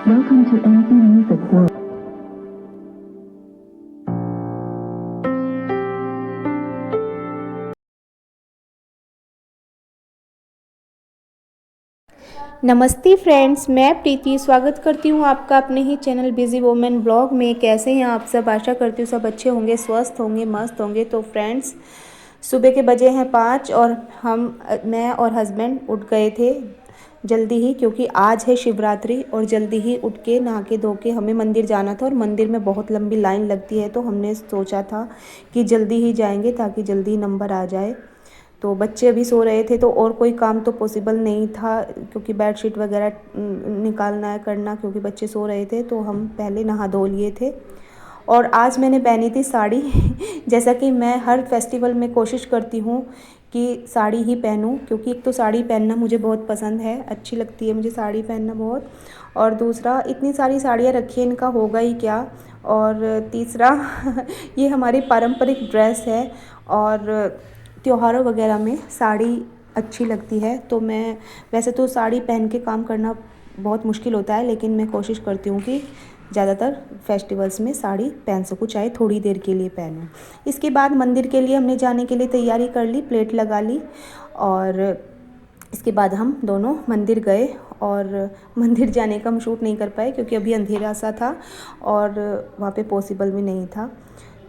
Welcome to NC Music World. नमस्ते friends, मैं प्रीति स्वागत करती हूँ आपका अपने ही चैनल बिजी वोमेन ब्लॉग में। कैसे हैं आप सब? आशा करती हूँ सब अच्छे होंगे, स्वस्थ होंगे, मस्त होंगे। तो फ्रेंड्स, सुबह के बजे हैं 5 और मैं और हस्बैंड उठ गए थे जल्दी ही, क्योंकि आज है शिवरात्रि और जल्दी ही उठ के नहा के धो के हमें मंदिर जाना था और मंदिर में बहुत लंबी लाइन लगती है। तो हमने सोचा था कि जल्दी ही जाएंगे ताकि जल्दी ही नंबर आ जाए। तो बच्चे अभी सो रहे थे तो और कोई काम तो पॉसिबल नहीं था, क्योंकि बेडशीट वगैरह निकालना है करना, क्योंकि बच्चे सो रहे थे। तो हम पहले नहा धो लिए थे। और आज मैंने पहनी थी साड़ी जैसा कि मैं हर फेस्टिवल में कोशिश करती हूँ कि साड़ी ही पहनूं, क्योंकि एक तो साड़ी पहनना मुझे बहुत पसंद है, अच्छी लगती है मुझे साड़ी पहनना बहुत। और दूसरा, इतनी सारी साड़ियाँ रखी हैं, इनका होगा ही क्या। और तीसरा ये हमारी पारंपरिक ड्रेस है और त्योहारों वगैरह में साड़ी अच्छी लगती है। तो मैं वैसे तो साड़ी पहन के काम करना बहुत मुश्किल होता है, लेकिन मैं कोशिश करती हूँ कि ज़्यादातर फेस्टिवल्स में साड़ी पहन सकूँ, चाहे थोड़ी देर के लिए पहनूँ। इसके बाद मंदिर के लिए हमने जाने के लिए तैयारी कर ली, प्लेट लगा ली और इसके बाद हम दोनों मंदिर गए। और मंदिर जाने का हम शूट नहीं कर पाए क्योंकि अभी अंधेरा सा था और वहाँ पे पॉसिबल भी नहीं था।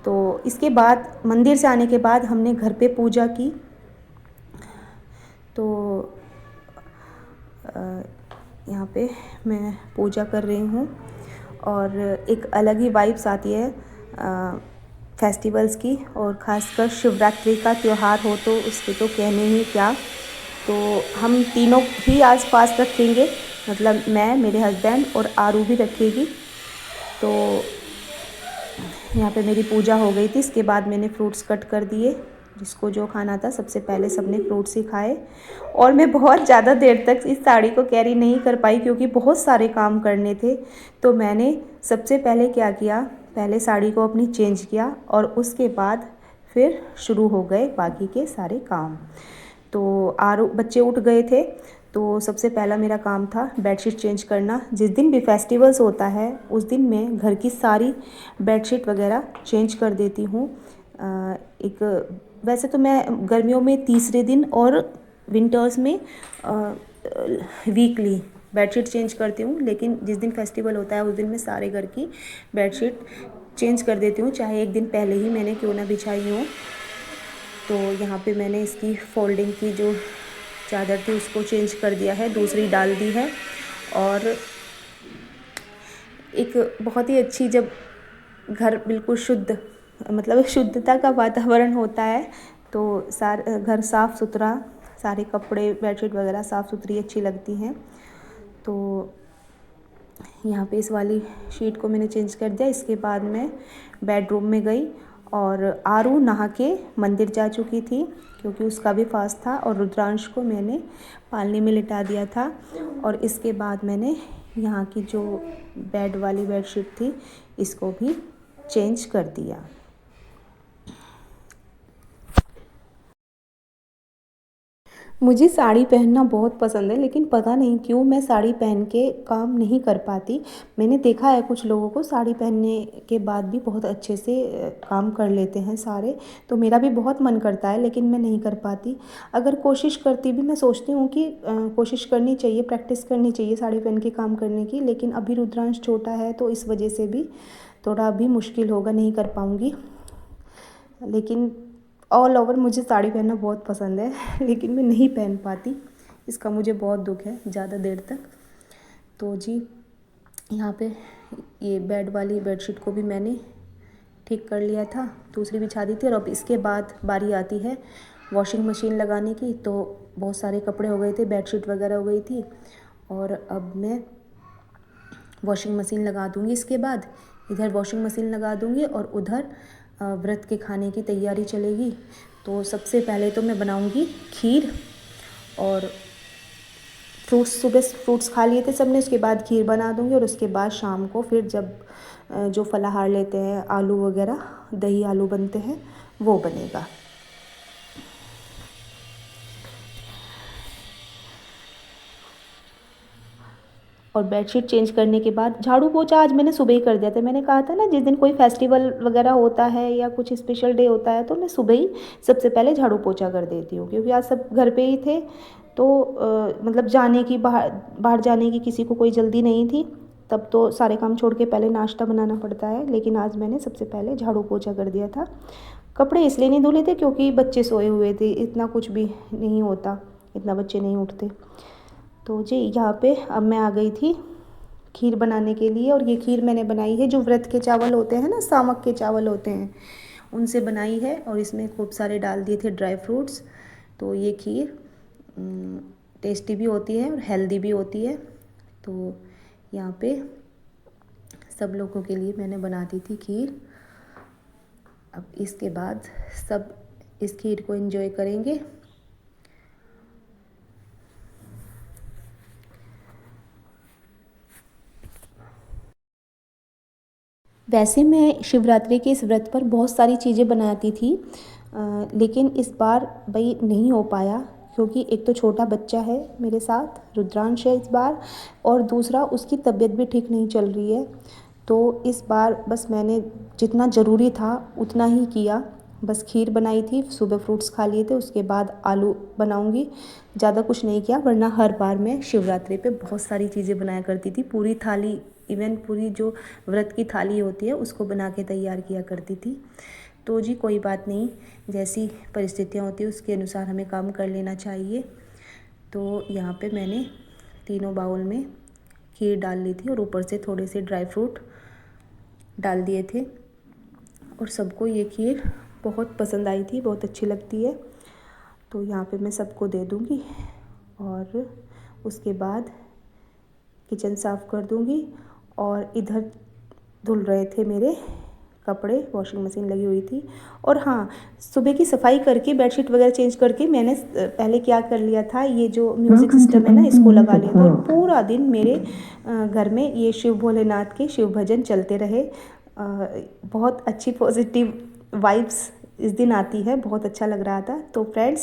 तो इसके बाद मंदिर से आने के बाद हमने घर पे पूजा की। तो यहाँ पे मैं पूजा कर रही हूँ और एक अलग ही वाइब्स आती है फेस्टिवल्स की, और ख़ासकर शिवरात्रि का त्यौहार हो तो उसके तो कहने ही क्या। तो हम तीनों ही आस-पास रखेंगे, मतलब मैं, मेरे हस्बैंड और आरू भी रखेगी। तो यहाँ पे मेरी पूजा हो गई थी। इसके बाद मैंने फ्रूट्स कट कर दिए, जिसको जो खाना था सबसे पहले सबने फ्रूट्स ही खाए। और मैं बहुत ज़्यादा देर तक इस साड़ी को कैरी नहीं कर पाई क्योंकि बहुत सारे काम करने थे। तो मैंने सबसे पहले क्या किया, पहले साड़ी को अपनी चेंज किया और उसके बाद फिर शुरू हो गए बाकी के सारे काम। तो आरू बच्चे उठ गए थे, तो सबसे पहला मेरा काम था बेडशीट चेंज करना। जिस दिन भी फेस्टिवल्स होता है उस दिन मैं घर की सारी बेडशीट वगैरह चेंज कर देती हूँ। वैसे तो मैं गर्मियों में तीसरे दिन और विंटर्स में वीकली बेडशीट चेंज करती हूँ, लेकिन जिस दिन फेस्टिवल होता है उस दिन मैं सारे घर की बेडशीट चेंज कर देती हूँ, चाहे एक दिन पहले ही मैंने क्यों ना बिछाई हो। तो यहाँ पे मैंने इसकी फोल्डिंग की जो चादर थी उसको चेंज कर दिया है, दूसरी डाल दी है। और एक बहुत ही अच्छी, जब घर बिल्कुल शुद्ध, मतलब शुद्धता का वातावरण होता है तो घर साफ़ सुथरा, सारे कपड़े बेडशीट वगैरह साफ़ सुथरी अच्छी लगती हैं। तो यहाँ पे इस वाली शीट को मैंने चेंज कर दिया। इसके बाद मैं बेडरूम में गई और आरू नहा के मंदिर जा चुकी थी क्योंकि उसका भी फास्ट था, और रुद्रांश को मैंने पालने में लिटा दिया था। और इसके बाद मैंने यहाँ की जो बेड वाली बेडशीट थी इसको भी चेंज कर दिया। मुझे साड़ी पहनना बहुत पसंद है, लेकिन पता नहीं क्यों मैं साड़ी पहन के काम नहीं कर पाती। मैंने देखा है कुछ लोगों को साड़ी पहनने के बाद भी बहुत अच्छे से काम कर लेते हैं सारे। तो मेरा भी बहुत मन करता है, लेकिन मैं नहीं कर पाती। अगर कोशिश करती भी, मैं सोचती हूँ कि कोशिश करनी चाहिए, प्रैक्टिस करनी चाहिए साड़ी पहन के काम करने की, लेकिन अभी रुद्रांश छोटा है तो इस वजह से भी थोड़ा अभी मुश्किल होगा, नहीं कर पाऊँगी। लेकिन ऑल ओवर मुझे साड़ी पहनना बहुत पसंद है लेकिन मैं नहीं पहन पाती, इसका मुझे बहुत दुख है ज़्यादा देर तक। तो जी, यहाँ पे ये बेड वाली बेडशीट को भी मैंने ठीक कर लिया था, दूसरी बिछा दी थी। और अब इसके बाद बारी आती है वॉशिंग मशीन लगाने की। तो बहुत सारे कपड़े हो गए थे, बेडशीट वगैरह हो गई थी, और अब मैं वॉशिंग मशीन लगा दूँगी। इसके बाद इधर वॉशिंग मशीन लगा दूँगी और उधर व्रत के खाने की तैयारी चलेगी। तो सबसे पहले तो मैं बनाऊँगी खीर, और सुबह फ्रूट्स खा लिए थे सबने, उसके बाद खीर बना दूँगी। और उसके बाद शाम को फिर जब जो फलाहार लेते हैं, आलू वगैरह, दही आलू बनते हैं, वो बनेगा। और बेडशीट चेंज करने के बाद झाड़ू पोछा आज मैंने सुबह ही कर दिया था। मैंने कहा था ना जिस दिन कोई फेस्टिवल वगैरह होता है या कुछ स्पेशल डे होता है तो मैं सुबह ही सबसे पहले झाड़ू पोछा कर देती हूँ, क्योंकि आज सब घर पे ही थे तो मतलब जाने की बाहर जाने की किसी को कोई जल्दी नहीं थी। तब तो सारे काम छोड़ के पहले नाश्ता बनाना पड़ता है, लेकिन आज मैंने सबसे पहले झाड़ू पोछा कर दिया था। कपड़े इसलिए नहीं धुले थे क्योंकि बच्चे सोए हुए थे, इतना कुछ भी नहीं होता, इतना बच्चे नहीं उठते। तो जी यहाँ पे अब मैं आ गई थी खीर बनाने के लिए, और ये खीर मैंने बनाई है जो व्रत के चावल होते हैं ना, सामक के चावल होते हैं, उनसे बनाई है। और इसमें खूब सारे डाल दिए थे ड्राई फ्रूट्स। तो ये खीर टेस्टी भी होती है और हेल्दी भी होती है। तो यहाँ पे सब लोगों के लिए मैंने बना दी थी खीर। अब इसके बाद सब इस खीर को एंजॉय करेंगे। वैसे मैं शिवरात्रि के इस व्रत पर बहुत सारी चीज़ें बनाती थी, लेकिन इस बार भाई नहीं हो पाया, क्योंकि एक तो छोटा बच्चा है मेरे साथ, रुद्रांश है इस बार, और दूसरा उसकी तबीयत भी ठीक नहीं चल रही है। तो इस बार बस मैंने जितना ज़रूरी था उतना ही किया। बस खीर बनाई थी, सुबह फ्रूट्स खा लिए थे, उसके बाद आलू बनाऊंगी, ज़्यादा कुछ नहीं किया। वरना हर बार मैं शिवरात्रि पे बहुत सारी चीज़ें बनाया करती थी, पूरी थाली, इवन पूरी जो व्रत की थाली होती है उसको बना के तैयार किया करती थी। तो जी कोई बात नहीं, जैसी परिस्थितियाँ होती है उसके अनुसार हमें काम कर लेना चाहिए। तो यहाँ पे मैंने तीनों बाउल में खीर डाल ली थी और ऊपर से थोड़े से ड्राई फ्रूट डाल दिए थे, और सबको ये खीर बहुत पसंद आई थी, बहुत अच्छी लगती है। तो यहाँ पे मैं सबको दे दूँगी और उसके बाद किचन साफ़ कर दूँगी। और इधर धुल रहे थे मेरे कपड़े, वॉशिंग मशीन लगी हुई थी। और हाँ, सुबह की सफाई करके बेडशीट वगैरह चेंज करके मैंने पहले क्या कर लिया था, ये जो म्यूज़िक सिस्टम है ना इसको लगा लिया था, और पूरा दिन मेरे घर में ये शिव भोलेनाथ के शिव भजन चलते रहे। बहुत अच्छी पॉजिटिव वाइब्स इस दिन आती है, बहुत अच्छा लग रहा था। तो फ्रेंड्स,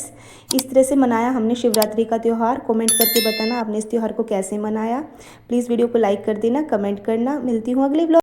इस तरह से मनाया हमने शिवरात्रि का त्यौहार। कमेंट करके बताना आपने इस त्यौहार को कैसे मनाया। प्लीज़ वीडियो को लाइक कर देना, कमेंट करना। मिलती हूँ अगले व्लॉग।